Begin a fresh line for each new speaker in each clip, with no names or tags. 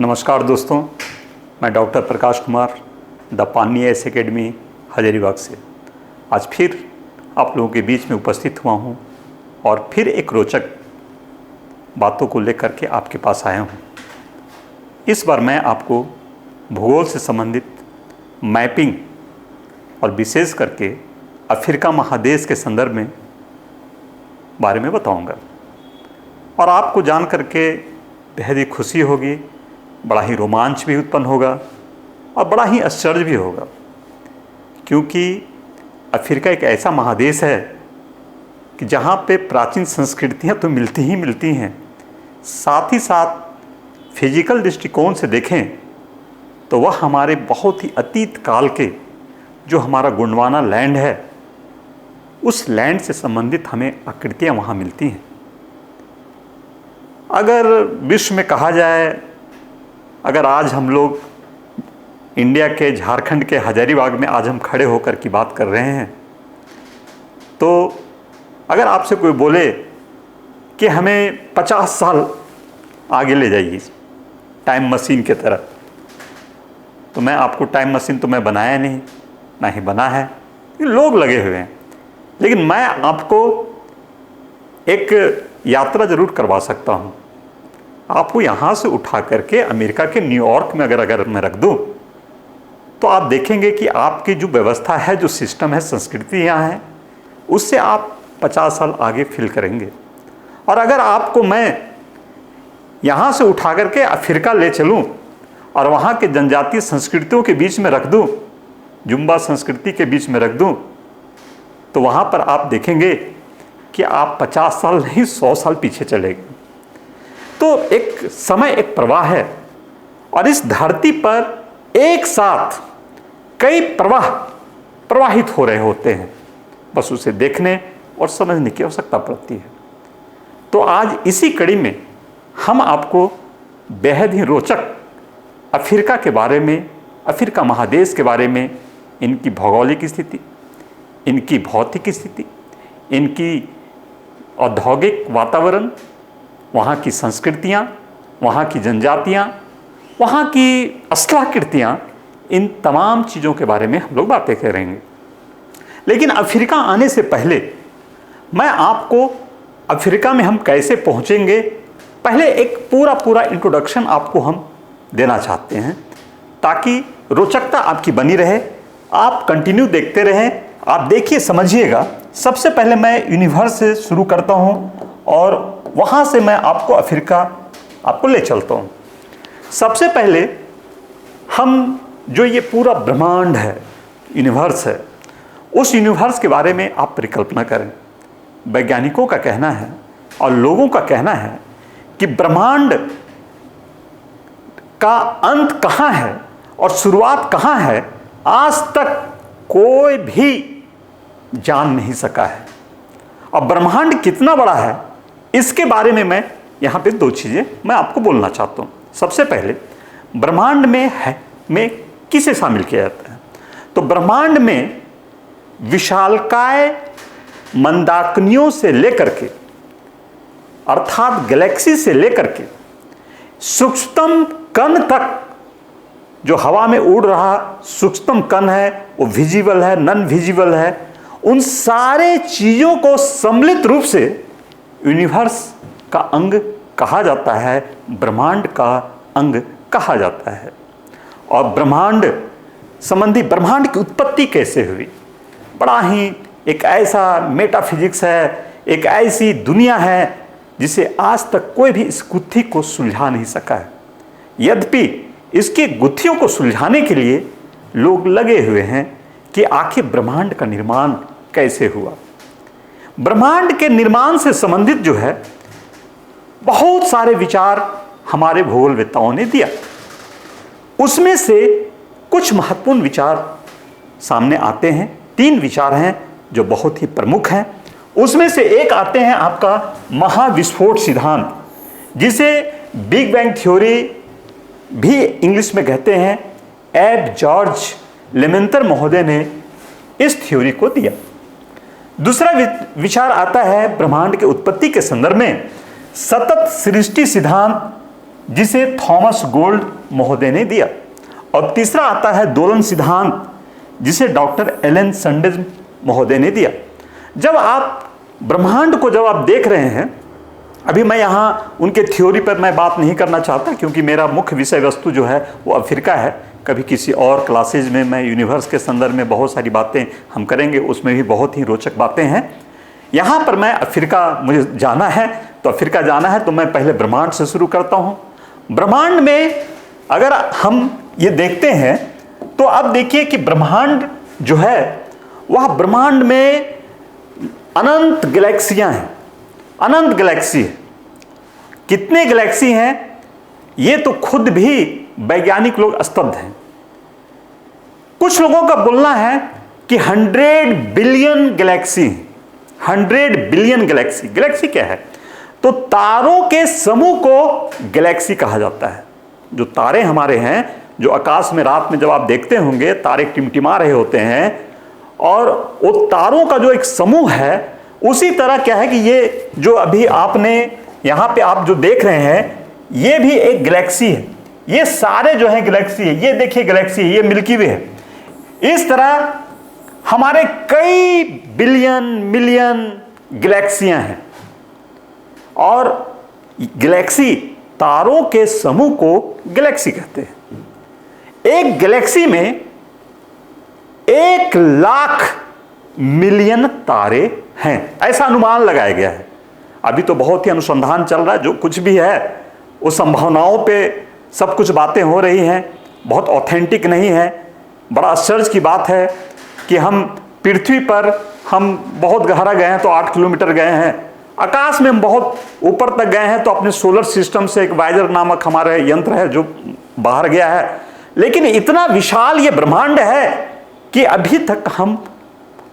नमस्कार दोस्तों, मैं डॉक्टर प्रकाश कुमार द पानी एस एकेडमी हजारीबाग से आज फिर आप लोगों के बीच में उपस्थित हुआ हूं और फिर एक रोचक बातों को लेकर के आपके पास आया हूं। इस बार मैं आपको भूगोल से संबंधित मैपिंग और विशेष करके अफ्रीका महादेश के संदर्भ में बारे में बताऊंगा और आपको जान करके बेहद ही खुशी होगी, बड़ा ही रोमांच भी उत्पन्न होगा और बड़ा ही आश्चर्य भी होगा, क्योंकि अफ्रीका एक ऐसा महादेश है कि जहाँ पे प्राचीन संस्कृतियाँ तो मिलती ही मिलती हैं, साथ ही साथ फिजिकल दृष्टिकोण से देखें तो वह हमारे बहुत ही अतीत काल के जो हमारा गोंडवाना लैंड है, उस लैंड से संबंधित हमें आकृतियाँ वहाँ मिलती हैं। अगर विश्व में कहा जाए, अगर आज हम लोग इंडिया के झारखंड के हजारीबाग में आज हम खड़े होकर की बात कर रहे हैं, तो अगर आपसे कोई बोले कि हमें 50 साल आगे ले जाइए टाइम मशीन की तरह, तो मैं आपको टाइम मशीन तो मैं बनाया नहीं, ना ही बना है, लोग लगे हुए हैं, लेकिन मैं आपको एक यात्रा ज़रूर करवा सकता हूँ। आपको यहाँ से उठा करके अमेरिका के न्यूयॉर्क में अगर मैं रख दूँ तो आप देखेंगे कि आपकी जो व्यवस्था है, जो सिस्टम है, संस्कृति यहाँ है, उससे आप 50 साल आगे फील करेंगे। और अगर आपको मैं यहाँ से उठा करके अफ्रीका ले चलूँ और वहाँ के जनजातीय संस्कृतियों के बीच में रख दूँ, जुम्बा संस्कृति के बीच में रख दूँ, तो वहाँ पर आप देखेंगे कि आप 50 साल नहीं 100 साल पीछे चले गए। तो एक समय, एक प्रवाह है और इस धरती पर एक साथ कई प्रवाह प्रवाहित हो रहे होते हैं, बस उसे देखने और समझने की आवश्यकता पड़ती है। तो आज इसी कड़ी में हम आपको बेहद ही रोचक अफ्रीका के बारे में, अफ्रीका महादेश के बारे में, इनकी भौगोलिक स्थिति, इनकी भौतिक स्थिति, इनकी औद्योगिक वातावरण, वहाँ की संस्कृतियाँ, वहाँ की जनजातियाँ, वहाँ की स्थलाकृतियाँ, इन तमाम चीज़ों के बारे में हम लोग बातें करेंगे। लेकिन अफ्रीका आने से पहले मैं आपको अफ्रीका में हम कैसे पहुँचेंगे, पहले एक पूरा इंट्रोडक्शन आपको हम देना चाहते हैं, ताकि रोचकता आपकी बनी रहे, आप कंटिन्यू देखते रहें, आप देखिए, समझिएगा। सबसे पहले मैं यूनिवर्स से शुरू करता हूँ और वहाँ से मैं आपको अफ्रीका आपको ले चलता हूँ। सबसे पहले हम जो ये पूरा ब्रह्मांड है, यूनिवर्स है, उस यूनिवर्स के बारे में आप परिकल्पना करें। वैज्ञानिकों का कहना है और लोगों का कहना है कि ब्रह्मांड का अंत कहाँ है और शुरुआत कहाँ है, आज तक कोई भी जान नहीं सका है। और ब्रह्मांड कितना बड़ा है, इसके बारे में मैं यहाँ पे 2 चीज़ें मैं आपको बोलना चाहता हूँ। सबसे पहले ब्रह्मांड में किसे शामिल किया जाता है, तो ब्रह्मांड में विशालकाय मंदाकिनियों से लेकर के, अर्थात गैलेक्सी से लेकर के सूक्ष्मतम कण तक, जो हवा में उड़ रहा सूक्ष्मतम कण है, वो विजिबल है, नॉन विजिबल है, उन सारे चीज़ों को सम्मिलित रूप से यूनिवर्स का अंग कहा जाता है, ब्रह्मांड का अंग कहा जाता है। और ब्रह्मांड संबंधी, ब्रह्मांड की उत्पत्ति कैसे हुई, बड़ा ही एक ऐसा मेटाफिजिक्स है, एक ऐसी दुनिया है जिसे आज तक कोई भी इस गुत्थी को सुलझा नहीं सका है। यद्यपि इसकी गुत्थियों को सुलझाने के लिए लोग लगे हुए हैं कि आखिर ब्रह्मांड का निर्माण कैसे हुआ। ब्रह्मांड के निर्माण से संबंधित जो है बहुत सारे विचार हमारे भूगोलवेत्ताओं ने दिया। उसमें से कुछ महत्वपूर्ण विचार सामने आते हैं। 3 विचार हैं जो बहुत ही प्रमुख हैं। उसमें से एक आते हैं आपका महाविस्फोट सिद्धांत, जिसे बिग बैंग थ्योरी भी इंग्लिश में कहते हैं। एब जॉर्ज लेमेंतर महोदय ने इस थ्योरी को दिया। दूसरा विचार आता है ब्रह्मांड के उत्पत्ति के संदर्भ में सतत सृष्टि सिद्धांत, जिसे थॉमस गोल्ड महोदय ने दिया। और तीसरा आता है दोलन सिद्धांत, जिसे डॉक्टर एलन संडेज महोदय ने दिया। जब आप ब्रह्मांड को जब आप देख रहे हैं, अभी मैं यहाँ उनके थ्योरी पर मैं बात नहीं करना चाहता, क्योंकि मेरा मुख्य विषय वस्तु जो है वो अफ्रीका है। कभी किसी और क्लासेज में मैं यूनिवर्स के संदर्भ में बहुत सारी बातें हम करेंगे, उसमें भी बहुत ही रोचक बातें हैं। यहाँ पर मैं अफ्रीका, मुझे जाना है तो अफ्रीका जाना है, तो मैं पहले ब्रह्मांड से शुरू करता हूँ। ब्रह्मांड में अगर हम ये देखते हैं तो अब देखिए कि ब्रह्मांड जो है वह ब्रह्मांड में अनंत गैलेक्सियां हैं, अनंत गैलेक्सी है। कितने गैलेक्सी हैं ये तो खुद भी वैज्ञानिक लोग स्तब्ध हैं। कुछ लोगों का बोलना है कि 100 billion Galaxy, 100 billion Galaxy. Galaxy क्या है? तो तारों के समूह को गैलेक्सी कहा जाता है। जो तारे हमारे हैं, जो आकाश में रात में जब आप देखते होंगे तारे टिमटिमा रहे होते हैं, और वो तारों का जो एक समूह है, उसी तरह क्या है कि ये जो अभी आपने यहाँ पे आप जो देख रहे हैं, ये भी एक गैलेक्सी है। ये सारे जो है गैलेक्सी है। ये देखिए गैलेक्सी है, ये मिल्की वे है। इस तरह हमारे कई बिलियन मिलियन गैलेक्सियां हैं, और गैलेक्सी, तारों के समूह को गैलेक्सी कहते हैं। एक गैलेक्सी में 1 लाख मिलियन तारे हैं, ऐसा अनुमान लगाया गया है। अभी तो बहुत ही अनुसंधान चल रहा है, जो कुछ भी है उस संभावनाओं पे सब कुछ बातें हो रही हैं, बहुत ऑथेंटिक नहीं है। बड़ा आश्चर्य की बात है कि हम पृथ्वी पर हम बहुत गहरा गए हैं तो 8 किलोमीटर गए हैं, आकाश में हम बहुत ऊपर तक गए हैं तो अपने सोलर सिस्टम से एक वाइजर नामक हमारा यंत्र है जो बाहर गया है। लेकिन इतना विशाल ये ब्रह्मांड है कि अभी तक हम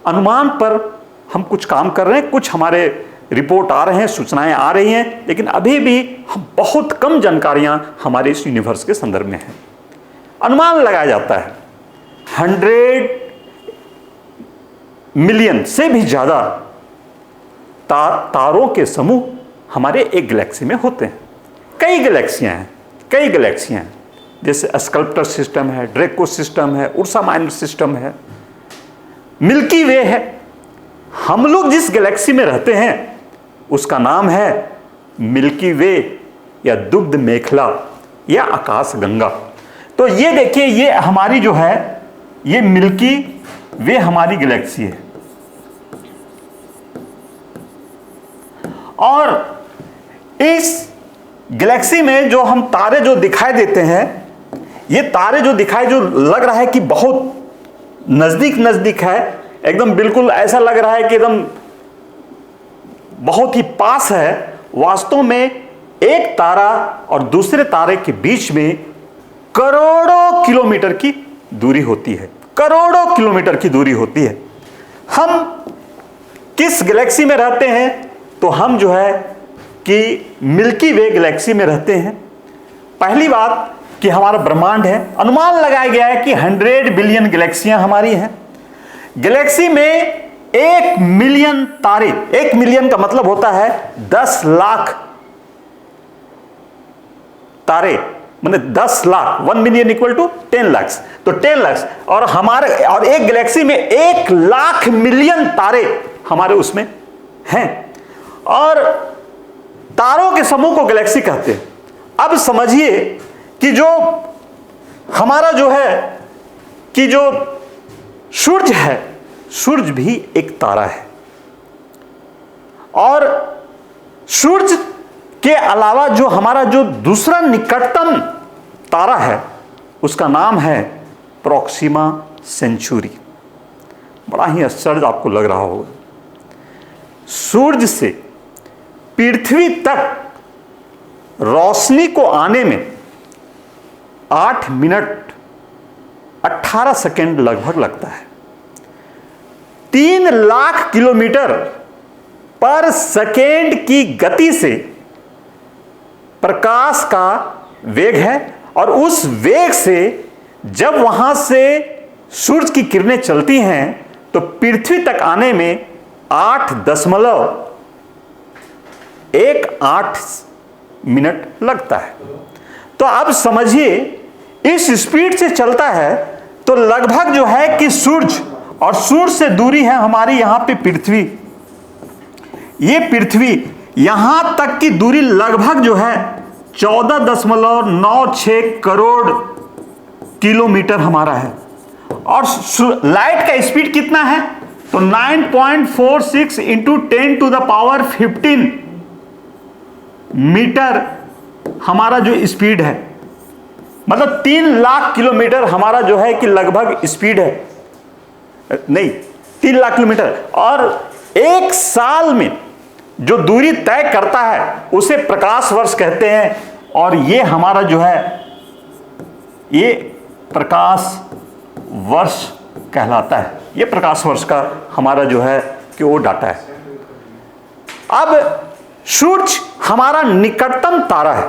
अनुमान पर हम कुछ काम कर रहे हैं, कुछ हमारे रिपोर्ट आ रहे हैं, सूचनाएं आ रही हैं, लेकिन अभी भी हम बहुत कम जानकारियां हमारे इस यूनिवर्स के संदर्भ में हैं। अनुमान लगाया जाता है 100 मिलियन से भी ज्यादा तारों के समूह हमारे एक गैलेक्सी में होते हैं। कई गैलेक्सियां हैं, कई गैलेक्सियां हैं, जैसे स्कल्प्टर सिस्टम है, ड्रेको सिस्टम है, उर्सा माइनर सिस्टम है, मिल्की वे है। हम लोग जिस गैलेक्सी में रहते हैं उसका नाम है मिल्की वे या दुग्ध मेखला या आकाश गंगा। तो ये देखिए, ये हमारी जो है ये मिल्की वे हमारी गैलेक्सी है। और इस गैलेक्सी में जो हम तारे जो दिखाई देते हैं, ये तारे जो दिखाई, जो लग रहा है कि बहुत नजदीक नजदीक है, एकदम बिल्कुल ऐसा लग रहा है कि एकदम बहुत ही पास है, वास्तव में एक तारा और दूसरे तारे के बीच में करोड़ों किलोमीटर की दूरी होती है, करोड़ों किलोमीटर की दूरी होती है। हम किस गैलेक्सी में रहते हैं? तो हम जो है कि मिल्की वे गैलेक्सी में रहते हैं। पहली बात कि हमारा ब्रह्मांड है, अनुमान लगाया गया है कि 100 बिलियन गैलेक्सियां हमारी हैं। गैलेक्सी में 1 मिलियन तारे, 1 मिलियन का मतलब होता है 10 लाख तारे, मतलब 10 lakh, 1 million equal to 10 lakh, तो 10 लाख। और हमारे, और एक गैलेक्सी में 1 लाख मिलियन तारे हमारे उसमें हैं, और तारों के समूह को गैलेक्सी कहते हैं। अब समझिए कि जो हमारा जो है कि जो सूर्य है, सूर्य भी एक तारा है, और सूर्य के अलावा जो हमारा जो दूसरा निकटतम तारा है उसका नाम है प्रोक्सिमा सेंचुरी। बड़ा ही आश्चर्य आपको लग रहा होगा। सूर्य से पृथ्वी तक रोशनी को आने में 8 मिनट 18 सेकेंड लगभग लगता है। 3 लाख किलोमीटर पर सेकेंड की गति से प्रकाश का वेग है, और उस वेग से जब वहां से सूर्य की किरणें चलती हैं तो पृथ्वी तक आने में 8.18 मिनट लगता है। तो आप समझिए इस स्पीड से चलता है तो लगभग जो है कि सूरज और सूर्य से दूरी है हमारी यहां पे पृथ्वी, ये पृथ्वी यहां तक की दूरी लगभग जो है 14.96 करोड़ किलोमीटर हमारा है। और लाइट का स्पीड कितना है तो 9.46 इंटू 10⁻15 मीटर हमारा जो स्पीड है, मतलब 3 लाख किलोमीटर हमारा जो है कि लगभग स्पीड है, नहीं 3 लाख किलोमीटर। और एक साल में जो दूरी तय करता है उसे प्रकाश वर्ष कहते हैं। और ये हमारा जो है ये प्रकाश वर्ष कहलाता है, ये प्रकाश वर्ष का हमारा जो है कि वो डाटा है। अब सूर्य हमारा निकटतम तारा है,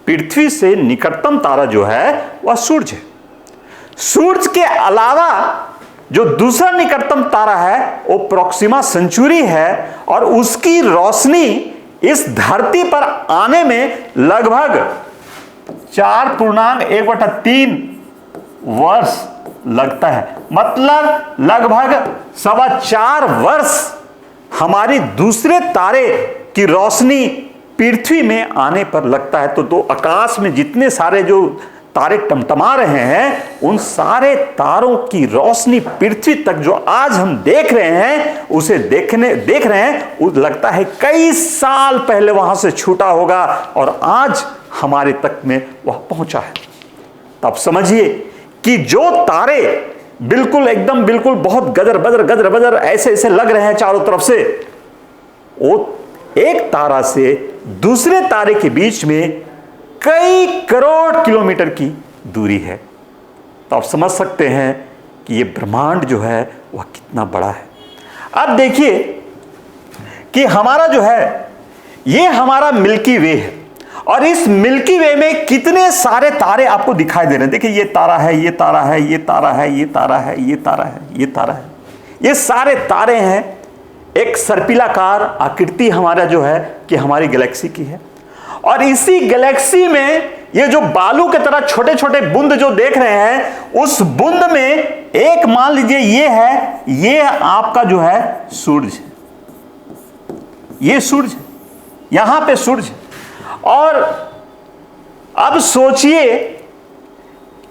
पृथ्वी से निकटतम तारा जो है वह सूर्य है। सूर्य के अलावा जो दूसरा निकटतम तारा है वो प्रोक्सिमा सेंचुरी है और उसकी रोशनी इस धरती पर आने में लगभग 4.1/3 वर्ष लगता है। मतलब लगभग 4.25 वर्ष हमारी दूसरे तारे की रोशनी पृथ्वी में आने पर लगता है। तो आकाश में जितने सारे जो तारे टमटमा रहे हैं उन सारे तारों की रोशनी पृथ्वी तक जो आज हम देख रहे हैं उसे देख रहे हैं, लगता है कई साल पहले वहां से छूटा होगा और आज हमारे तक में वह पहुंचा है। तब समझिए कि जो तारे बिल्कुल एकदम बिल्कुल बहुत गजर बजर ऐसे ऐसे लग रहे हैं चारों तरफ से, वो एक तारा से दूसरे तारे के बीच में कई करोड़ किलोमीटर की दूरी है। तो आप समझ सकते हैं कि ये ब्रह्मांड जो है वह कितना बड़ा है। अब देखिए कि हमारा जो है ये हमारा मिल्की वे है और इस मिल्की वे में कितने सारे तारे आपको दिखाई दे रहे हैं। देखिए ये तारा है, ये तारा है, ये तारा है, ये तारा है, ये तारा है, ये तारा है, ये सारे तारे हैं। एक सर्पिलाकार आकृति हमारा जो है कि हमारी गैलेक्सी की है और इसी गैलेक्सी में ये जो बालू के तरह छोटे छोटे बूंद जो देख रहे हैं उस बूंद में एक मान लीजिए ये है, ये आपका जो है सूरज है, ये सूरज है, यहां पे सूरज है। और अब सोचिए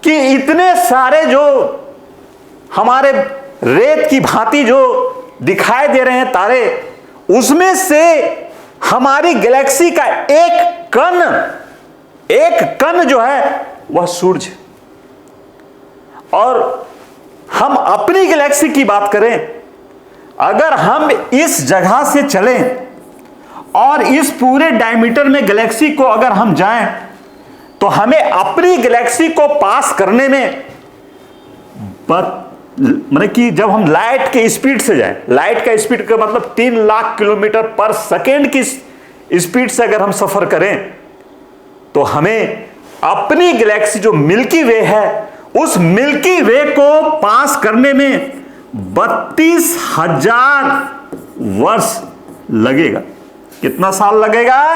कि इतने सारे जो हमारे रेत की भांति जो दिखाई दे रहे हैं तारे, उसमें से हमारी गैलेक्सी का एक कण जो है वह सूरज है। और हम अपनी गैलेक्सी की बात करें, अगर हम इस जगह से चलें और इस पूरे डायमीटर में गैलेक्सी को अगर हम जाएं तो हमें अपनी गैलेक्सी को पास करने में मतलब कि जब हम लाइट के स्पीड से जाएं, लाइट का स्पीड का मतलब 3 लाख किलोमीटर पर सेकेंड की स्पीड से अगर हम सफर करें तो हमें अपनी गैलेक्सी जो मिल्की वे है उस मिल्की वे को पास करने में 32,000 वर्ष लगेगा। कितना साल लगेगा?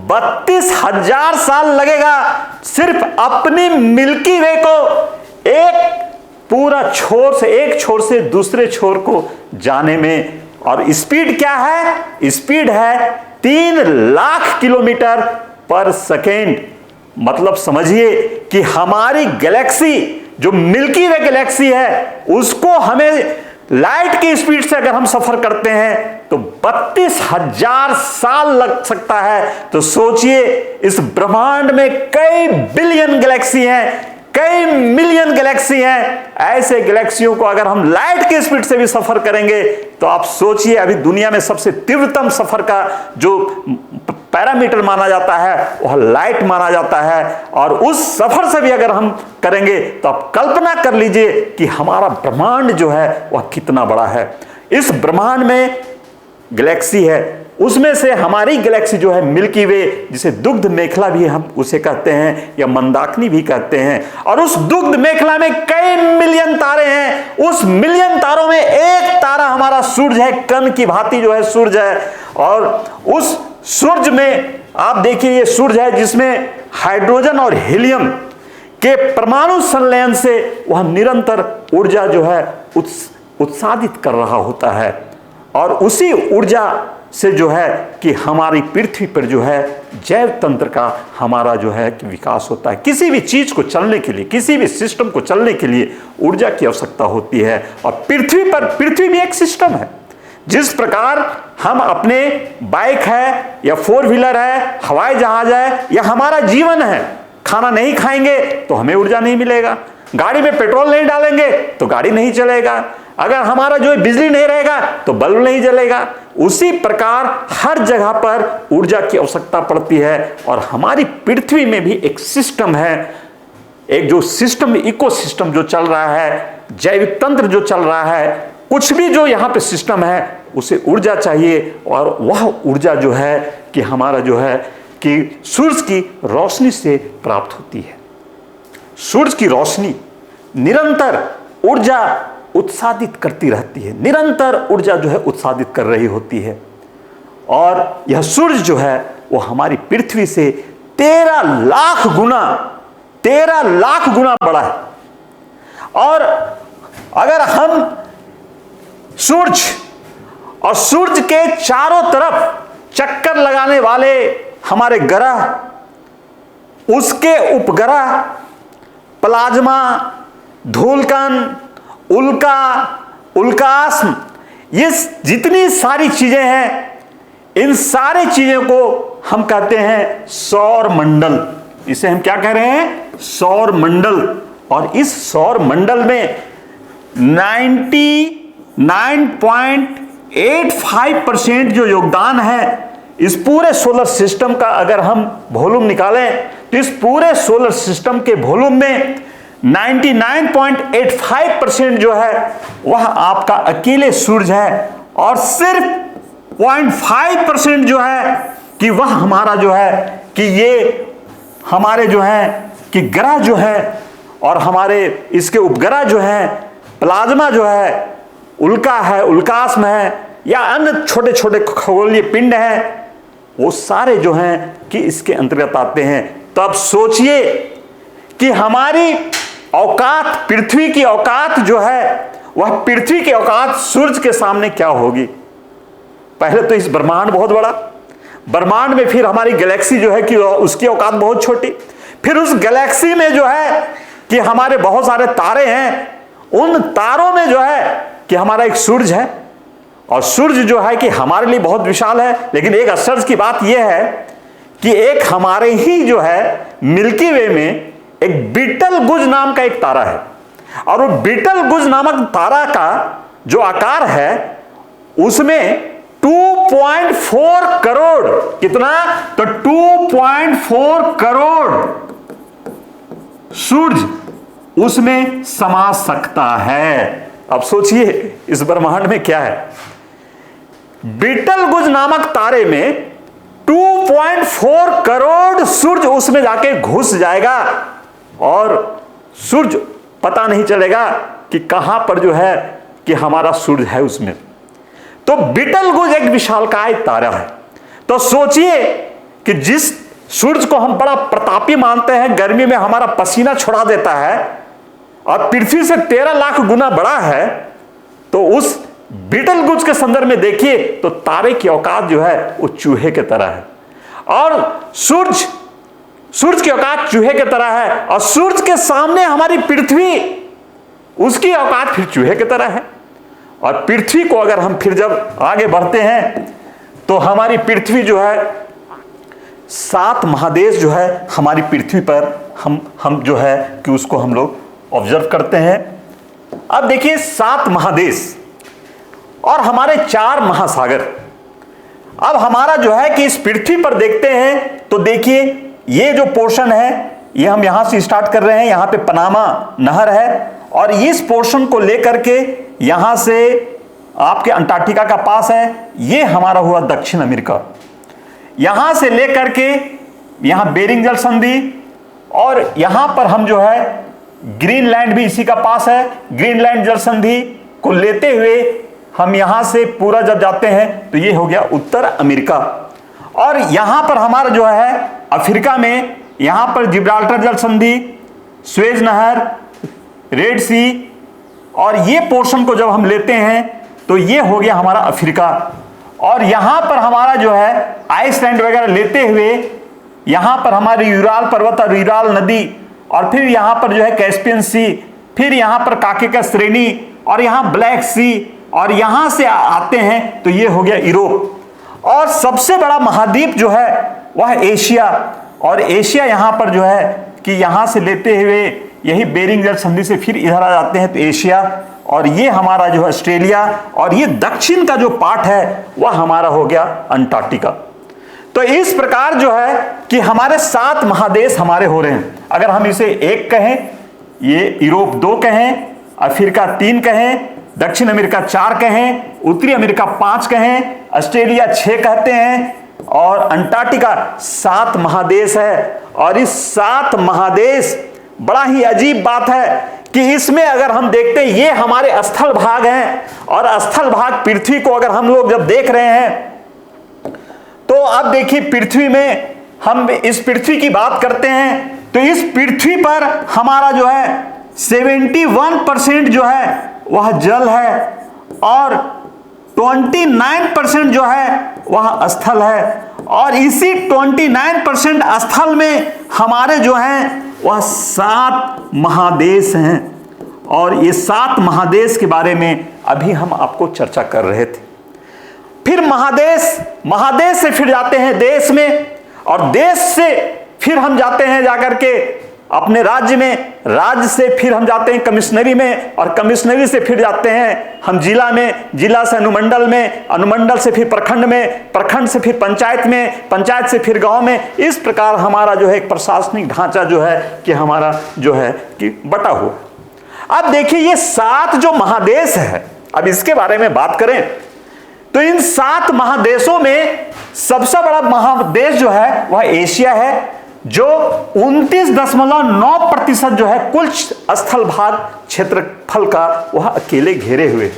32,000 साल लगेगा सिर्फ अपनी मिल्की वे को एक पूरा छोर से, एक छोर से दूसरे छोर को जाने में। और स्पीड क्या है? स्पीड है 3 लाख किलोमीटर पर सेकेंड। मतलब समझिए कि हमारी गैलेक्सी जो मिल्की वे गैलेक्सी है उसको हमें लाइट की स्पीड से अगर हम सफर करते हैं तो 32,000 साल लग सकता है। तो सोचिए इस ब्रह्मांड में कई बिलियन गैलेक्सी हैं, कई मिलियन गैलेक्सी हैं। ऐसे गैलेक्सियों को अगर हम लाइट की स्पीड से भी सफर करेंगे तो आप सोचिए अभी दुनिया में सबसे तीव्रतम सफर का जो पैरामीटर माना जाता है वह लाइट माना जाता है। और उस सफर से भी अगर हम करेंगे तो आप कल्पना कर लीजिए कि हमारा ब्रह्मांड जो है वह कितना बड़ा है। इस ब्रह्मांड में गैलेक्सी है, उसमें से हमारी गैलेक्सी जो है मिल्की वे, जिसे दुग्ध मेखला भी हम उसे कहते हैं या मंदाकिनी भी कहते हैं। और उस दुग्ध मेखला में कई मिलियन तारे हैं। उस मिलियन तारों में एक तारा हमारा सूरज है, कण की भांति जो है सूरज है। और उस सूरज में आप देखिए ये सूरज है जिसमें हाइड्रोजन और हीलियम के परमाणु संलयन से वह निरंतर ऊर्जा जो है उत्सादित कर रहा होता है। और उसी ऊर्जा से जो है कि हमारी पृथ्वी पर जो है जैव तंत्र का हमारा जो है कि विकास होता है। किसी भी चीज को चलने के लिए, किसी भी सिस्टम को चलने के लिए ऊर्जा की आवश्यकता होती है। और पृथ्वी भी एक सिस्टम है। जिस प्रकार हम अपने बाइक है या 4 व्हीलर है, हवाई जहाज है या हमारा जीवन है, खाना नहीं खाएंगे तो हमें ऊर्जा नहीं मिलेगा, गाड़ी में पेट्रोल नहीं डालेंगे तो गाड़ी नहीं चलेगा, अगर हमारा जो है बिजली नहीं रहेगा तो बल्ब नहीं जलेगा। उसी प्रकार हर जगह पर ऊर्जा की आवश्यकता पड़ती है। और हमारी पृथ्वी में भी एक सिस्टम है, एक जो सिस्टम, इकोसिस्टम जो चल रहा है, जैविक तंत्र जो चल रहा है, कुछ भी जो यहाँ पे सिस्टम है उसे ऊर्जा चाहिए। और वह ऊर्जा जो है कि हमारा जो है कि सूरज की रोशनी से प्राप्त होती है। सूरज की रोशनी निरंतर ऊर्जा उत्सादित करती रहती है, निरंतर ऊर्जा जो है उत्सादित कर रही होती है। और यह सूरज जो है वो हमारी पृथ्वी से 13 लाख गुना बड़ा है। और अगर हम सूरज और सूरज के चारों तरफ चक्कर लगाने वाले हमारे ग्रह, उसके उपग्रह, प्लाज्मा, धूलकण, उल्का, उल्काश्म, ये जितनी सारी चीजें हैं, इन सारी चीजों को हम कहते हैं सौर मंडल। इसे हम क्या कह रहे हैं? सौर मंडल। और इस सौर मंडल में 99.85% जो योगदान है इस पूरे सोलर सिस्टम का, अगर हम वॉल्यूम निकालें तो इस पूरे सोलर सिस्टम के वॉल्यूम में 99.85% जो है वह आपका अकेले सूरज है। और सिर्फ 0.5% जो है कि वह हमारा जो है कि ये हमारे जो है कि ग्रह जो है और हमारे इसके उपग्रह जो है, प्लाज्मा जो है, उल्का है, उल्काश्म है या अन्य छोटे छोटे खगोलीय पिंड हैं, वो सारे जो हैं कि इसके अंतर्गत आते हैं। तो अब सोचिए कि हमारी औकात, पृथ्वी की औकात जो है वह पृथ्वी की औकात सूरज के सामने क्या होगी। पहले तो इस ब्रह्मांड बहुत बड़ा, ब्रह्मांड में फिर हमारी गैलेक्सी जो है कि उसकी औकात बहुत छोटी, फिर उस गैलेक्सी में जो है कि हमारे बहुत सारे तारे हैं, उन तारों में जो है कि हमारा एक सूरज है। और सूरज जो है कि हमारे लिए बहुत विशाल है। लेकिन एक आश्चर्य की बात यह है कि एक हमारे ही जो है मिल्की वे में एक बीटलगुज नाम का एक तारा है। और वो बीटलगुज नामक तारा का जो आकार है उसमें 2.4 करोड़, कितना? तो 2.4 करोड़ सूरज उसमें समा सकता है। अब सोचिए इस ब्रह्मांड में क्या है। बीटलगुज नामक तारे में 2.4 करोड़ सूरज उसमें जाके घुस जाएगा और सूरज पता नहीं चलेगा कि कहां पर जो है कि हमारा सूरज है उसमें। तो बीटलगुज एक विशालकाय तारा है। तो सोचिए कि जिस सूरज को हम बड़ा प्रतापी मानते हैं, गर्मी में हमारा पसीना छुड़ा देता है और पृथ्वी से 13 लाख गुना बड़ा है, तो उस बीटलगुज के संदर्भ में देखिए तो तारे की औकात जो है वो चूहे के तरह है। और सूरज की औकात चूहे के तरह है। और सूरज के सामने हमारी पृथ्वी, उसकी औकात फिर चूहे की तरह है। और पृथ्वी को अगर हम फिर जब आगे बढ़ते हैं तो हमारी पृथ्वी जो है 7 महादेश जो है हमारी पृथ्वी पर हम जो है कि उसको हम लोग ऑब्जर्व करते हैं। अब देखिए 7 महादेश और हमारे 4 महासागर। अब हमारा जो है कि इस पृथ्वी पर देखते हैं तो देखिए ये जो पोर्शन है ये हम यहां से स्टार्ट कर रहे हैं। यहां पे पनामा नहर है और इस पोर्शन को लेकर के यहां से आपके अंटार्कटिका का पास है, ये हमारा हुआ दक्षिण अमेरिका। यहां से लेकर के यहां बेरिंग जल संधि और यहां पर हम जो है ग्रीनलैंड भी इसी का पास है। ग्रीनलैंड जल संधि को लेते हुए हम यहां से पूरा जब जाते हैं तो ये हो गया उत्तर अमेरिका। और यहां पर हमारा जो है अफ्रीका में यहां पर जिब्राल्टर जल संधि, स्वेज नहर, रेड सी, और ये पोर्शन को जब हम लेते हैं तो ये हो गया हमारा अफ्रीका। और यहां पर हमारा जो है आइसलैंड वगैरह लेते हुए यहां पर हमारी यूराल पर्वत और यूराल नदी, और फिर यहां पर जो है कैस्पियन सी, फिर यहां पर काकेकस श्रेणी, और यहां ब्लैक सी, और यहां से आते हैं तो ये हो गया यूरोप। और सबसे बड़ा महाद्वीप जो है वह एशिया, और एशिया यहां पर जो है कि यहां से लेते हुए यही बेरिंग जल संधि से फिर इधर आ जाते हैं तो एशिया, और ये हमारा जो है ऑस्ट्रेलिया, और ये दक्षिण का जो पार्ट है वह हमारा हो गया अंटार्कटिका। तो इस प्रकार जो है कि हमारे 7 महादेश हमारे हो रहे हैं। अगर हम इसे 1 कहें, ये यूरोप 2 कहें, अफ्रीका 3 कहें, दक्षिण अमेरिका 4 कहें, उत्तरी अमेरिका 5 कहें, ऑस्ट्रेलिया 6 कहते हैं, और अंटार्कटिका 7 महादेश है। और इस 7 महादेश, बड़ा ही अजीब बात है कि इसमें अगर हम देखते हैं ये हमारे स्थल भाग हैं, और स्थल भाग पृथ्वी को अगर हम लोग जब देख रहे हैं तो अब देखिए पृथ्वी में हम इस पृथ्वी की बात करते हैं तो इस पृथ्वी पर हमारा जो है 71% जो है वह जल है, और 29% जो है वह स्थल है। और इसी 29% स्थल में हमारे जो हैं वह 7 महादेश हैं। और ये 7 महादेश के बारे में अभी हम आपको चर्चा कर रहे थे। फिर महादेश से फिर जाते हैं देश में, और देश से फिर हम जाते हैं जाकर के अपने राज्य में, राज्य से फिर हम जाते हैं कमिश्नरी में, और कमिश्नरी से फिर जाते हैं हम जिला में, जिला से अनुमंडल में, अनुमंडल से फिर प्रखंड में, प्रखंड से फिर पंचायत में, पंचायत से फिर गांव में। इस प्रकार हमारा जो है एक प्रशासनिक ढांचा जो है कि हमारा जो है कि बटा हुआ। अब देखिए ये 7 जो महादेश है, अब इसके बारे में बात करें तो इन 7 महादेशों में सबसे बड़ा महादेश जो है वह एशिया है, जो 29.9% जो है कुल स्थल भाग क्षेत्रफल का वह अकेले घेरे हुए।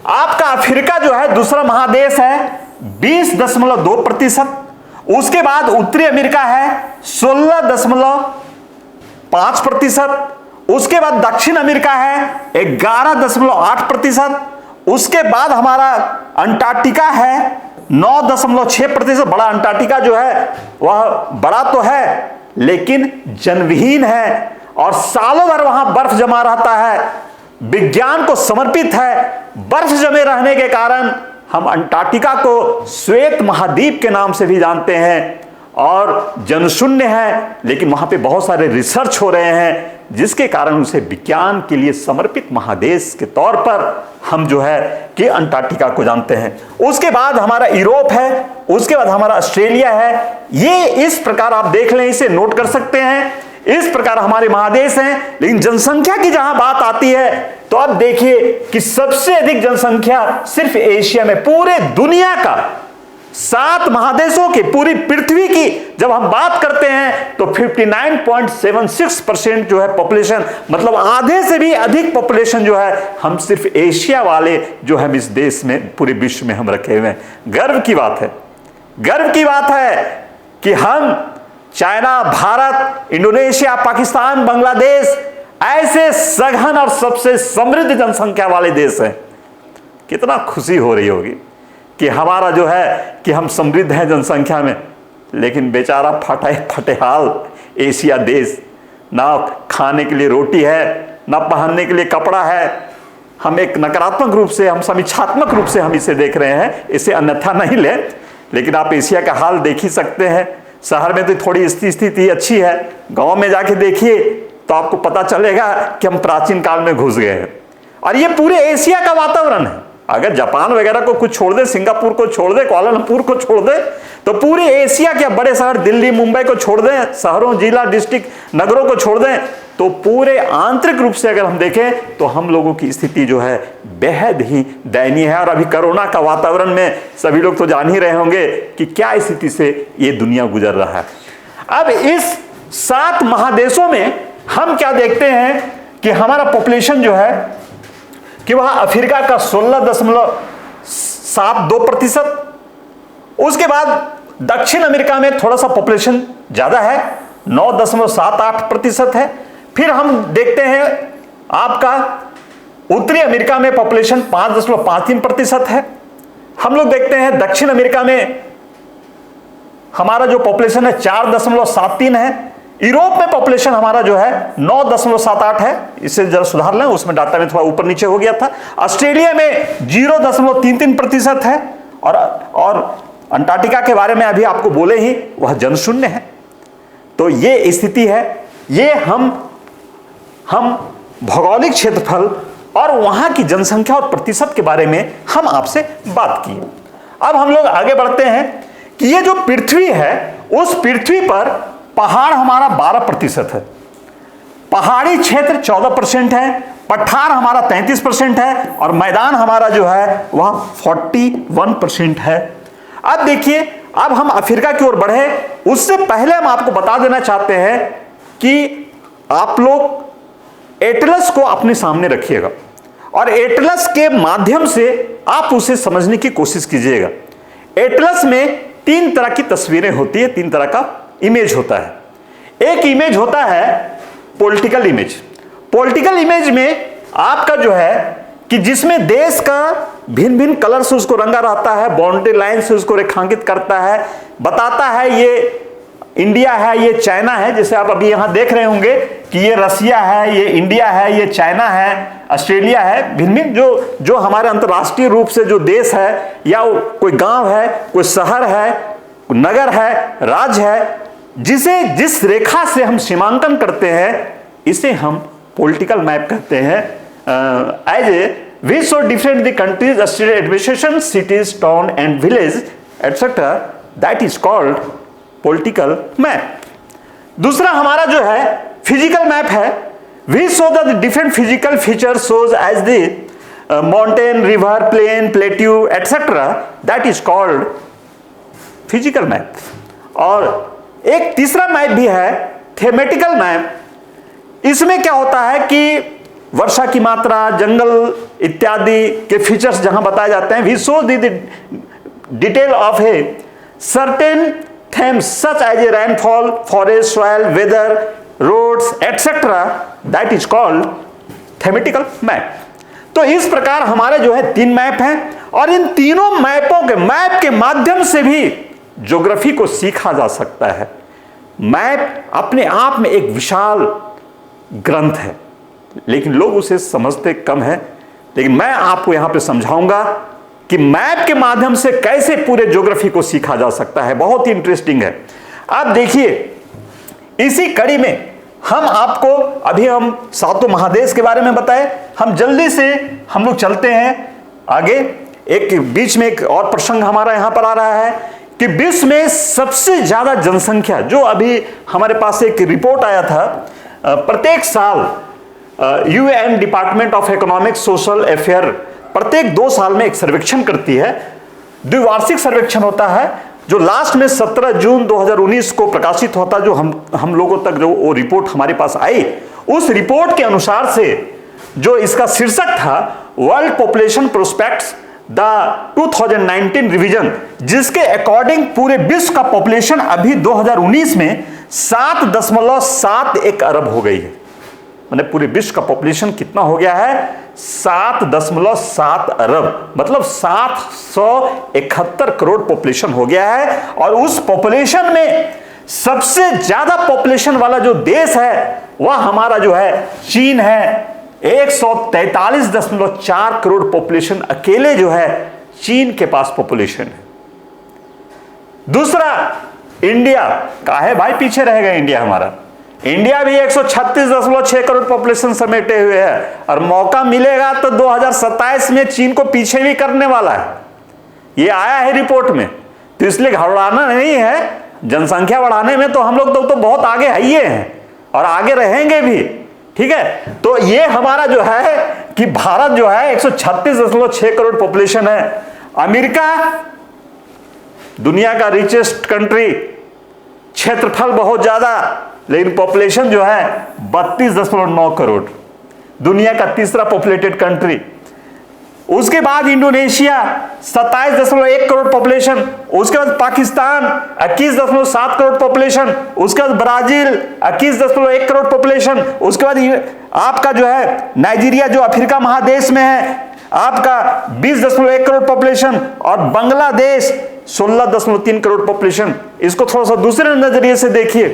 आपका अफ्रीका जो है दूसरा महादेश है 20.2%। उसके बाद उत्तरी अमेरिका है 16.5%। उसके बाद दक्षिण अमेरिका है 11.8%। उसके बाद हमारा अंटार्कटिका है 9.6%। बड़ा अंटार्कटिका जो है वह बड़ा तो है लेकिन जनविहीन है, और सालों भर वहां बर्फ जमा रहता है, विज्ञान को समर्पित है। बर्फ जमे रहने के कारण हम अंटार्कटिका को श्वेत महाद्वीप के नाम से भी जानते हैं, और जनशून्य है, लेकिन वहां पे बहुत सारे रिसर्च हो रहे हैं जिसके कारण उसे विज्ञान के लिए समर्पित महादेश के तौर पर हम जो है कि अंटार्कटिका को जानते हैं। उसके बाद हमारा यूरोप है, उसके बाद हमारा ऑस्ट्रेलिया है। ये इस प्रकार आप देख लें, इसे नोट कर सकते हैं, इस प्रकार हमारे महादेश हैं। लेकिन जनसंख्या की जहां बात आती है तो अब देखिए कि सबसे अधिक जनसंख्या सिर्फ एशिया में, पूरे दुनिया का 7 महादेशों की, पूरी पृथ्वी की जब हम बात करते हैं तो 59.76% जो है पॉपुलेशन, मतलब आधे से भी अधिक पॉपुलेशन जो है हम सिर्फ एशिया वाले जो हम इस देश में, पूरे विश्व में हम रखे हुए हैं। गर्व की बात है, गर्व की बात है कि हम चाइना, भारत, इंडोनेशिया, पाकिस्तान, बांग्लादेश ऐसे सघन और सबसे समृद्ध जनसंख्या वाले देश हैं। कितना खुशी हो रही होगी कि हमारा जो है कि हम समृद्ध हैं जनसंख्या में, लेकिन बेचारा फटेहाल एशिया देश, ना खाने के लिए रोटी है, ना पहनने के लिए कपड़ा है। हम एक नकारात्मक रूप से, हम समीक्षात्मक रूप से हम इसे देख रहे हैं, इसे अन्यथा नहीं ले, लेकिन आप एशिया का हाल देख ही सकते हैं। शहर में तो थोड़ी स्थिति अच्छी है, गांव में जाके देखिए तो आपको पता चलेगा कि हम प्राचीन काल में घुस गए हैं। और ये पूरे एशिया का वातावरण है। अगर जापान वगैरह को कुछ छोड़ दे, सिंगापुर को छोड़ दे, कुआलालंपुर को छोड़ दे, तो पूरे एशिया के बड़े शहर दिल्ली, मुंबई को छोड़ दें, शहरों, जिला, डिस्ट्रिक्ट, नगरों को छोड़ दें, तो पूरे आंतरिक रूप से अगर हम देखें तो हम लोगों की स्थिति जो है बेहद ही दयनीय है। और अभी कोरोना का वातावरण में सभी लोग तो जान ही रहे होंगे कि क्या स्थिति से ये दुनिया गुजर रहा है। अब इस 7 महादेशों में हम क्या देखते हैं कि हमारा पॉपुलेशन जो है कि वह अफ्रीका का 16.72%। उसके बाद दक्षिण अमेरिका में थोड़ा सा पॉपुलेशन ज्यादा है, 9.78% है। फिर हम देखते हैं आपका उत्तरी अमेरिका में पॉपुलेशन 5.53% है। हम लोग देखते हैं दक्षिण अमेरिका में हमारा जो पॉपुलेशन है 4.73 है। यूरोप में पॉपुलेशन हमारा जो है 9.78 है, इससे जरा सुधार लें, उसमें डाटा में थोड़ा ऊपर नीचे हो गया था। ऑस्ट्रेलिया में 0.33% है और अंटार्कटिका के बारे में अभी आपको बोले ही, वह जनशून्य है। तो ये स्थिति है। ये हम भौगोलिक क्षेत्रफल और वहां की जनसंख्या और प्रतिशत के बारे में हम आपसे बात की। अब हम लोग आगे बढ़ते हैं कि ये जो पृथ्वी है, उस पृथ्वी पर पहाड़ हमारा 12% है, पहाड़ी क्षेत्र 14% है, पठार हमारा 33% है और मैदान हमारा जो है वह 41% है। अब देखिए, अब हम अफ्रीका की ओर बढ़े, उससे पहले हम आपको बता देना चाहते हैं कि आप लोग एटलस को अपने सामने रखिएगा और एटलस के माध्यम से आप उसे समझने की कोशिश कीजिएगा। एटलस में 3 तरह की तस्वीरें होती है, 3 तरह का इमेज होता है। एक इमेज होता है पॉलिटिकल इमेज। पॉलिटिकल इमेज में आपका जो है कि जिसमें देश का भिन्न भिन्न कलर से उसको रंगा रहता है, बाउंड्री लाइन से उसको रेखांकित करता है, बताता है ये इंडिया है, ये चाइना है। जैसे आप अभी यहां देख रहे होंगे कि ये रसिया है, ये इंडिया है, ये चाइना है, ऑस्ट्रेलिया है। भिन्न भिन्न जो हमारे अंतर्राष्ट्रीय रूप से जो देश है, या कोई गांव है, कोई शहर है, कोई नगर है, राज्य है, जिसे जिस रेखा से हम सीमांकन करते हैं, इसे हम पॉलिटिकल मैप कहते हैं। As a we show different the countries administration, cities, town and village etcetera, that is called political map. दूसरा हमारा जो है फिजिकल मैप है। We show the different physical feature shows as the mountain, river, plain, plateau etcetera, that is called physical map. और एक तीसरा map भी है थेमेटिकल मैप। इसमें क्या होता है कि वर्षा की मात्रा, जंगल इत्यादि के फीचर्स जहां बताए जाते हैं। We show the detail of a certain themes such as a rainfall, forest, soil, weather, roads, etc. that is called thematical map. तो इस प्रकार हमारे जो है 3 मैप हैं और इन तीनों मैप के माध्यम से भी ज्योग्राफी को सीखा जा सकता है। मैप अपने आप में एक विशाल ग्रंथ है, लेकिन लोग उसे समझते कम है। लेकिन मैं आपको यहां पे समझाऊंगा कि मैप के माध्यम से कैसे पूरे ज्योग्राफी को सीखा जा सकता है। बहुत ही इंटरेस्टिंग है। आप देखिए, इसी कड़ी में हम आपको अभी हम 7 महादेश के बारे में बताए। हम जल्दी से हम लोग चलते हैं आगे। एक बीच में एक और प्रसंग हमारा यहां पर आ रहा है कि विश्व में सबसे ज्यादा जनसंख्या, जो अभी हमारे पास एक रिपोर्ट आया था, प्रत्येक साल UN department of economic social affair प्रत्येक 2 साल में एक सर्वेक्षण करती है। द्विवार्षिक सर्वेक्षण होता है जो लास्ट में 17 जून 2019 को प्रकाशित होता, जो हम लोगों तक जो वो रिपोर्ट हमारे पास आई। उस रिपोर्ट के अनुसार से जो इसका शीर्षक था world population prospects the 2019 revision, जिसके अकॉर्डिंग पूरे विश्व का पॉपुलेशन अभी 2019 में 7.71 अरब हो गई है। मैंने पूरे विश्व का पॉपुलेशन कितना हो गया है? 7.7 अरब, मतलब 771 करोड़ पॉपुलेशन हो गया है। और उस पॉपुलेशन में सबसे ज्यादा पॉपुलेशन वाला जो देश है वह हमारा जो है चीन है। 143.4 करोड़ पॉपुलेशन अकेले जो है चीन के पास पॉपुलेशन है। दूसरा इंडिया का है, भाई पीछे रहेगा इंडिया हमारा। इंडिया भी 136.6 करोड़ पॉपुलेशन समेटे हुए है और मौका मिलेगा तो 2027 में चीन को पीछे भी करने वाला है। ये आया है रिपोर्ट में। तो इसलिए घबराना नहीं है, जनसंख्या बढ़ाने में तो हम लोग तो बहुत आगे है ही हैं और आगे रहेंगे भी। ठीक है, तो ये हमारा जो है कि भारत जो है 136.6 करोड़ पॉपुलेशन है। अमेरिका दुनिया का रिचेस्ट कंट्री, क्षेत्रफल बहुत ज्यादा, लेकिन पॉपुलेशन जो है 32.9 करोड़, दुनिया का तीसरा पॉपुलेटेड कंट्री। उसके बाद इंडोनेशिया 27.1 करोड़ पॉपुलेशन, उसके बाद पाकिस्तान 21.7 करोड़ पॉपुलेशन, उसके बाद ब्राजील 21.1 करोड़ पॉपुलेशन, उसके बाद आपका जो है नाइजीरिया जो अफ्रीका महादेश में है आपका 20.1 करोड़ पॉपुलेशन, और बांग्लादेश 16.3 करोड़ पॉपुलेशन। इसको थोड़ा सा दूसरे नजरिए से देखिए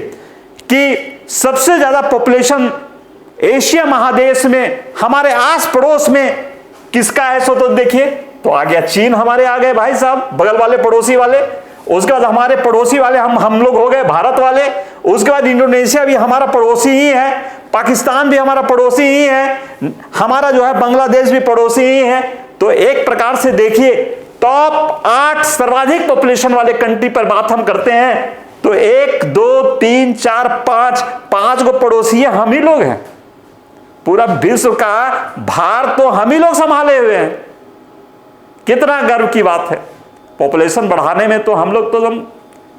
कि सबसे ज्यादा पॉपुलेशन एशिया महादेश में हमारे आस पड़ोस में किसका है, सो तो देखिए तो आ गया चीन, हमारे आ गए भाई साहब, बगल वाले पड़ोसी वाले। उसके बाद हमारे पड़ोसी वाले हम लोग हो गए भारत वाले। उसके बाद इंडोनेशिया भी हमारा पड़ोसी ही है, पाकिस्तान भी हमारा पड़ोसी ही है, हमारा जो है बांग्लादेश भी पड़ोसी ही है। तो एक प्रकार से देखिए टॉप 8 सर्वाधिक पॉपुलेशन वाले कंट्री पर बात हम करते हैं तो 1 2 3 4 5 को पड़ोसी हम ही लोग हैं। पूरा विश्व का भार तो हम ही लोग संभाले हुए हैं। कितना गर्व की बात है। पॉपुलेशन बढ़ाने में तो हम लोग तो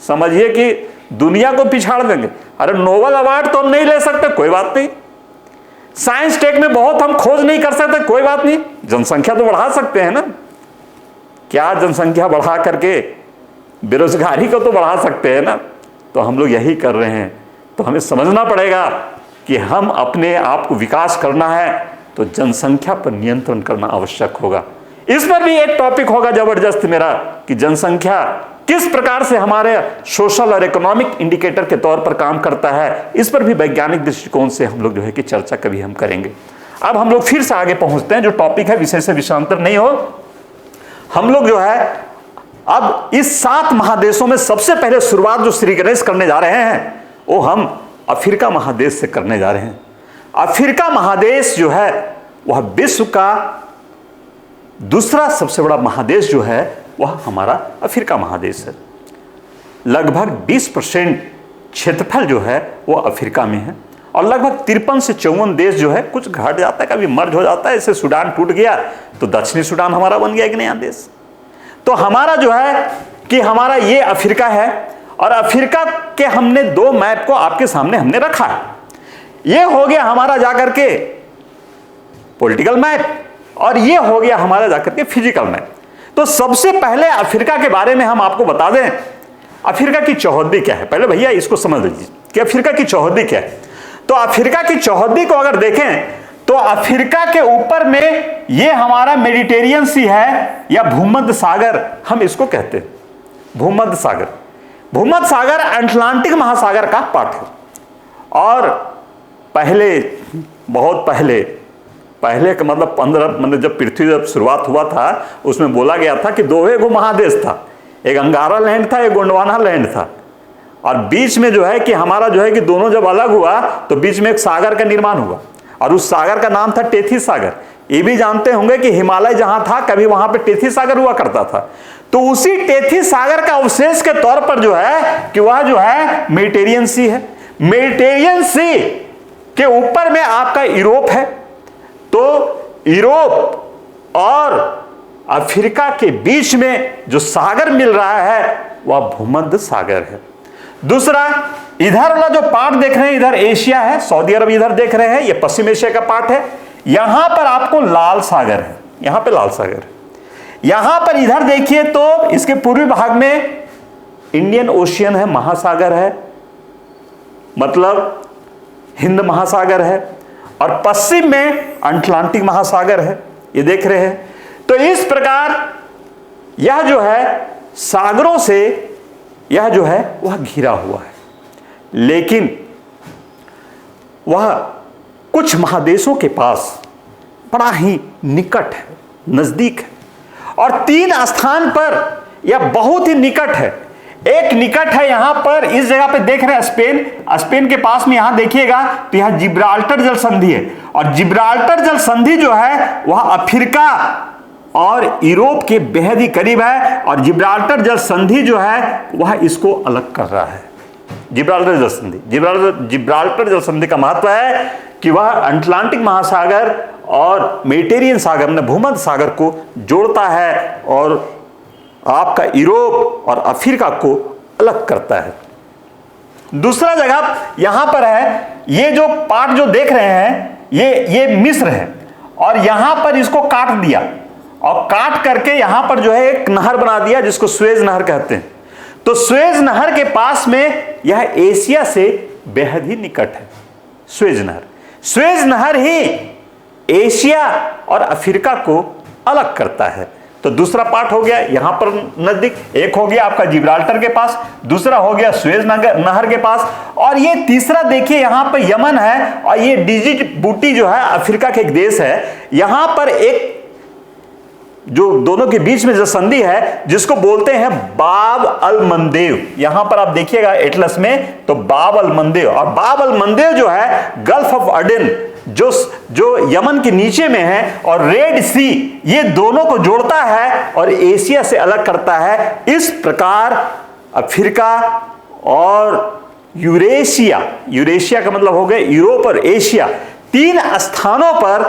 समझिए कि दुनिया को पिछाड़ देंगे। अरे नोबेल अवार्ड तो हम नहीं ले सकते, कोई बात नहीं। साइंस टेक में बहुत हम खोज नहीं कर सकते, कोई बात नहीं। जनसंख्या तो बढ़ा सकते हैं ना, क्या जनसंख्या बढ़ा करके बेरोजगारी को तो बढ़ा सकते हैं ना। तो हम लोग यही कर रहे हैं। तो हमें समझना पड़ेगा कि हम अपने आप को विकास करना है तो जनसंख्या पर नियंत्रण करना आवश्यक होगा। इस पर भी एक टॉपिक होगा जबरदस्त मेरा कि जनसंख्या किस प्रकार से हमारे सोशल और इकोनॉमिक इंडिकेटर के तौर पर काम करता है। इस पर भी वैज्ञानिक दृष्टिकोण से हम लोग जो है कि चर्चा कभी हम करेंगे। अब हम लोग फिर से आगे पहुंचते हैं, जो टॉपिक है विषय से विषयांतर नहीं हो। हम लोग जो है अब इस 7 महादेशों में सबसे पहले शुरुआत जो श्री गणेश करने जा रहे हैं वो हम अफ्रीका महादेश से करने जा रहे हैं। अफ्रीका महादेश जो है वह विश्व का दूसरा सबसे बड़ा महादेश जो है वह हमारा अफ्रीका महादेश है। लगभग 20% क्षेत्रफल जो है वह अफ्रीका में है और लगभग 53 से 54 देश जो है, कुछ घट जाता है कभी मर्ज हो जाता है। जैसे सूडान टूट गया तो दक्षिणी सूडान हमारा बन गया एक नया देश। तो हमारा जो है कि हमारा ये अफ्रीका है और अफ्रीका के हमने 2 मैप को आपके सामने हमने रखा है। ये हो गया हमारा जाकर के पॉलिटिकल मैप और ये हो गया हमारा जाकर के फिजिकल मैप। तो सबसे पहले अफ्रीका के बारे में हम आपको बता दें अफ्रीका की चौहद्दी क्या है। पहले भैया इसको समझ लीजिए कि अफ्रीका की चौहद्दी क्या है। तो अफ्रीका की चौहद्दी को अगर देखें तो अफ्रीका के ऊपर में ये हमारा मेडिटेरियन सी है या भूमध्य सागर हम इसको कहते हैं। भूमध्य सागर, भूमध्य सागर अटलांटिक महासागर का पार्ट है। और पहले बहुत पहले का मतलब जब पृथ्वी जब शुरुआत हुआ था उसमें बोला गया था कि 2 महादेश था, एक अंगारा लैंड था, एक गोंडवाना लैंड था। और बीच में जो है कि हमारा जो है कि दोनों जब अलग हुआ तो बीच में एक सागर का निर्माण हुआ और उस सागर का नाम था टेथी सागर। ये भी जानते होंगे कि हिमालय जहां था कभी वहां पे टेथी सागर हुआ करता था। तो उसी टेथी सागर का अवशेष के तौर पर जो है कि वह जो है मेडिटेरियन सी है। मेडिटेरियन सी के ऊपर में आपका यूरोप है। तो यूरोप और अफ्रीका के बीच में जो सागर मिल रहा है वह भूमध्य सागर है। दूसरा, इधर वाला जो पार्ट देख रहे हैं इधर एशिया है, सऊदी अरब इधर देख रहे हैं, ये पश्चिम एशिया का पार्ट है। यहां पर आपको लाल सागर है, यहां पे लाल सागर है। यहां पर इधर देखिए तो इसके पूर्वी भाग में इंडियन ओशियन है, महासागर है, मतलब हिंद महासागर है। और पश्चिम में अटलांटिक महासागर है, ये देख रहे हैं। तो इस प्रकार यह जो है सागरों से यह जो है वह घिरा हुआ है। लेकिन वह कुछ महादेशों के पास बड़ा ही निकट है, नजदीक है। और 3 स्थान पर यह बहुत ही निकट है। एक निकट है यहां पर इस जगह पे देख रहे हैं स्पेन, स्पेन के पास में यहां देखिएगा तो यहां जिब्राल्टर जल संधि है। और जिब्राल्टर जल संधि जो है वह अफ्रीका और यूरोप के बेहद ही करीब है। और जिब्राल्टर जल संधि जो है वह इसको अलग कर रहा है। जिब्राल्टर जल संधि, जिब्राल्टर जल संधि का महत्व है कि वह अटलांटिक महासागर और मेडिटेरियन सागर में भूमध्य सागर को जोड़ता है और आपका यूरोप और अफ्रीका को अलग करता है। दूसरा जगह यहां पर है, ये जो पार्ट जो देख रहे हैं ये मिस्र है और यहां पर इसको काट दिया और काट करके यहां पर जो है एक नहर बना दिया जिसको सुएज नहर कहते हैं। तो सुएज नहर के पास में यह एशिया से बेहद ही निकट है। सुएज नहर ही एशिया और अफ्रीका को अलग करता है। तो दूसरा पार्ट हो गया यहां पर नजदीक, एक हो गया आपका जिब्राल्टर के पास, दूसरा हो गया सुएज नहर के पास, और ये तीसरा देखिए यहां पर यमन है, और ये डिजिबूटी जो है अफ्रीका के एक देश है। यहां पर एक जो दोनों के बीच में जो संधि है जिसको बोलते हैं बाब अल मंदेव, यहां पर आप देखिएगा एटलस में, तो बाब अल मंदेव, और बाब अल मंदेव जो है गल्फ ऑफ अडेन जो यमन के नीचे में है, और रेड सी, ये दोनों को जोड़ता है और एशिया से अलग करता है। इस प्रकार अफ्रीका और यूरेशिया का मतलब हो गया यूरोप और एशिया, तीन स्थानों पर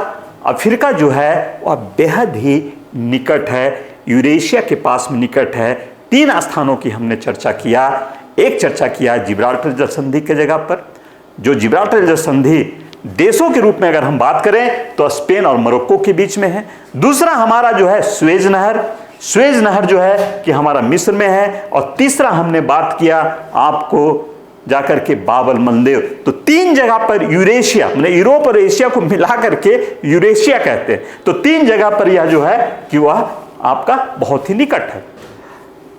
अफ्रीका जो है वह बेहद ही निकट है, यूरेशिया के पास में निकट है। तीन स्थानों की हमने चर्चा किया। एक चर्चा किया जिब्राल्टर जल संधि के जगह पर, जो जिब्राल्टर जल संधि देशों के रूप में अगर हम बात करें तो स्पेन और मोरक्को के बीच में है। दूसरा हमारा जो है सुएज नहर जो है कि हमारा मिस्र में है। और तीसरा हमने बात किया आपको जाकर के बाब अल मंदेव। तो तीन जगह पर यूरेशिया, मतलब यूरोप और एशिया को मिला करके यूरेशिया कहते हैं। तो तीन जगह पर यह जो है कि वह आपका बहुत ही निकट है।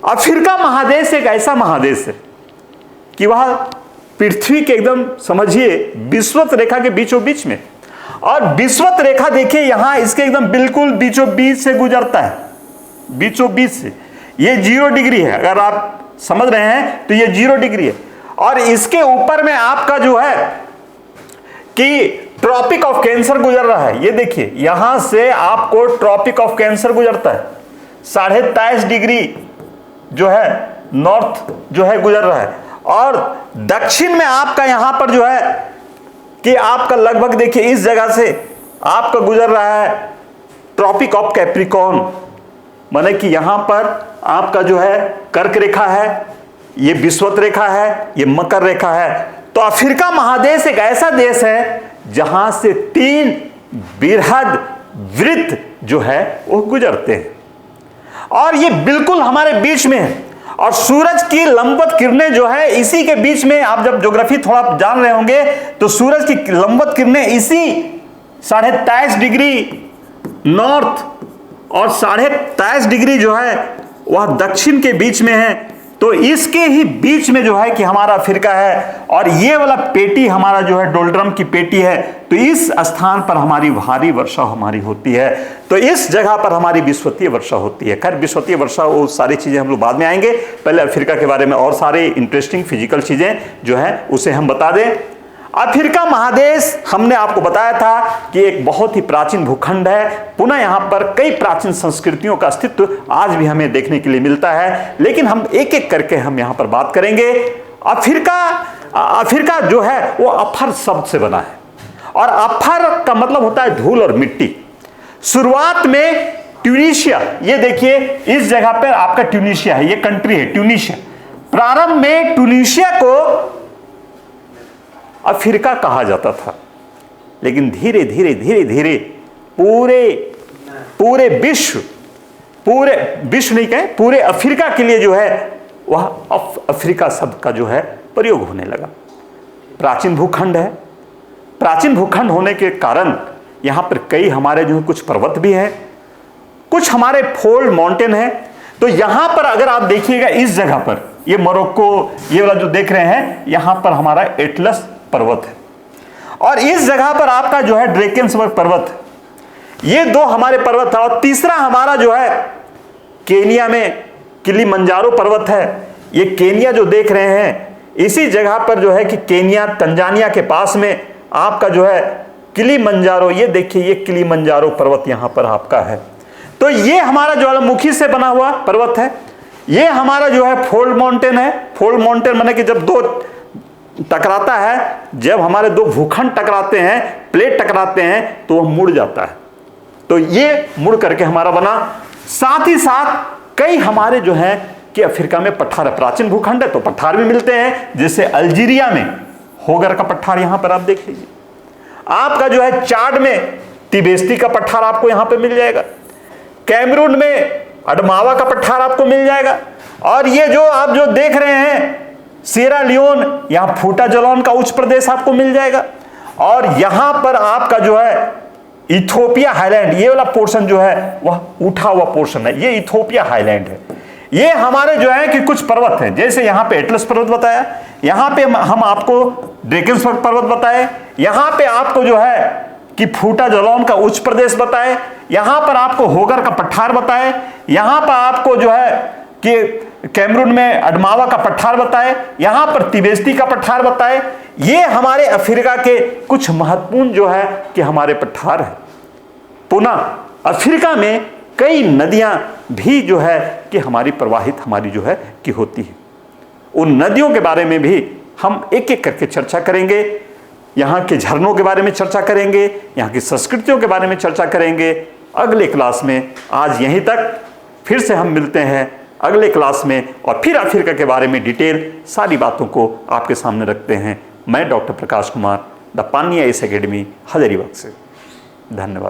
अफ्रीका महादेश एक ऐसा महादेश है कि वह पृथ्वी के एकदम समझिए विषुवत रेखा के बीचों बीच में, और विषुवत रेखा देखिए यहां इसके एकदम बिल्कुल बीचों बीच से गुजरता है, बीचों बीच से। ये 0 डिग्री है, अगर आप समझ रहे हैं तो ये 0 डिग्री है। और इसके ऊपर में आपका जो है कि ट्रॉपिक ऑफ कैंसर गुजर रहा है। ये देखिए यहां से आपको ट्रॉपिक ऑफ कैंसर गुजरता है, 23.5 डिग्री जो है नॉर्थ जो है गुजर रहा है। और दक्षिण में आपका यहां पर जो है कि आपका लगभग देखिए इस जगह से आपका गुजर रहा है ट्रॉपिक ऑफ कैप्रिकॉर्न, माने कि यहां पर आपका जो है कर्क रेखा है, ये विषुवत रेखा है, ये मकर रेखा है। तो अफ्रीका महादेश एक ऐसा देश है जहां से 3 बृहद वृत्त जो है वो गुजरते हैं, और ये बिल्कुल हमारे बीच में है। और सूरज की लंबवत किरणें जो है इसी के बीच में, आप जब ज्योग्राफी थोड़ा जान रहे होंगे तो सूरज की लंबवत किरणें इसी 23.5 डिग्री नॉर्थ और 23.5 डिग्री जो है वह दक्षिण के बीच में है। तो इसके ही बीच में जो है कि हमारा अफ्रीका है, और ये वाला पेटी हमारा जो है डोल्ड्रम की पेटी है। तो इस स्थान पर हमारी भारी वर्षा हमारी होती है। तो इस जगह पर हमारी विषुवतीय वर्षा होती है। खैर विषुवतीय वर्षा वो सारी चीजें हम लोग बाद में आएंगे, पहले अफ्रीका के बारे में और सारे इंटरेस्टिंग फिजिकल चीजें जो है उसे हम बता दें। अफ्रीका महादेश हमने आपको बताया था कि एक बहुत ही प्राचीन भूखंड है। पुनः यहाँ पर कई प्राचीन संस्कृतियों का अस्तित्व आज भी हमें देखने के लिए मिलता है, लेकिन हम एक एक करके हम यहाँ पर बात करेंगे। अफ्रीका जो है वो अफर शब्द से बना है, और अफर का मतलब होता है धूल और मिट्टी। शुरुआत में ट्यूनीशिया, ये देखिए इस जगह पर आपका ट्यूनीशिया है, ये कंट्री है ट्यूनीशिया। प्रारंभ में ट्यूनीशिया को अफ्रीका कहा जाता था, लेकिन धीरे धीरे पूरे विश्व नहीं कहें, पूरे अफ्रीका के लिए जो है वह अफ्रीका शब्द का जो है प्रयोग होने लगा। प्राचीन भूखंड है, प्राचीन भूखंड होने के कारण यहाँ पर कई हमारे जो है कुछ पर्वत भी हैं, कुछ हमारे फोल्ड माउंटेन है। तो यहाँ पर अगर आप देखिएगा इस जगह पर, ये मोरक्को ये वाला जो देख रहे हैं, यहाँ पर हमारा एटलस पर्वत है, और इस जगह पर आपका जो है ड्रेकेंसबर्ग पर्वत है। ये दो हमारे पर्वत है। और तीसरा हमारा जो है केनिया में किलिमंजारो पर्वत है। ये केनिया जो देख रहे हैं इसी जगह पर जो है कि केनिया तंजानिया के पास में आपका जो है किलिमंजारो, ये देखिए ये किलिमंजारो पर्वत यहाँ पर आपका है। तो ये हमारा ज्वालामुखी से बना हुआ पर्वत है। ये हमारा जो है फोल्ड माउंटेन है। फोल्ड माउंटेन माने कि जब दो टकराता है, जब हमारे दो भूखंड टकराते हैं, प्लेट टकराते हैं, तो वह मुड़ जाता है। तो ये मुड़ करके हमारा बना। साथ ही साथ कई हमारे जो है कि अफ्रीका में पठार है, प्राचीन भूखंड है तो पठार भी मिलते हैं, जैसे अल्जीरिया में होगर का पठार यहां पर आप देख लीजिए। आपका जो है चाड में तिबेस्ती का पठार आपको यहां पे मिल जाएगा। कैमरून में अडमावा का पठार आपको मिल जाएगा। और ये जो आप जो देख रहे हैं सिएरा लियोन, यहां फूटा जलौन का उच्च प्रदेश आपको मिल जाएगा। और यहां पर आपका जो है इथोपिया हाईलैंड, ये वाला पोर्शन जो है वह उठा हुआ पोर्शन है, ये इथोपिया हाईलैंड है। ये हमारे जो है कि कुछ पर्वत हैं, जैसे यहां पे एटलस पर्वत बताया, यहां पे हम आपको ड्रेकेंसबर्ग पर्वत बताए, यहां पे आपको जो है कि फूटा जलौन का उच्च प्रदेश बताए, यहां पर आपको होगर का पठार बताए, यहां पर आपको जो है कि कैमरून में अडमावा का पठार बताए, यहां पर तिबेस्ती का पठार बताए। ये हमारे अफ्रीका के कुछ महत्वपूर्ण जो है कि हमारे पठार है। पुनः अफ्रीका में कई नदियां भी जो है कि हमारी प्रवाहित हमारी जो है कि होती है। उन नदियों के बारे में भी हम एक एक करके चर्चा करेंगे, यहाँ के झरनों के बारे में चर्चा करेंगे, यहाँ की संस्कृतियों के बारे में चर्चा करेंगे अगले क्लास में। आज यहीं तक, फिर से हम मिलते हैं अगले क्लास में और फिर अफ्रीका के बारे में डिटेल सारी बातों को आपके सामने रखते हैं। मैं डॉक्टर प्रकाश कुमार, द पानिया आईएएस एकेडमी हजारीबाग से। धन्यवाद।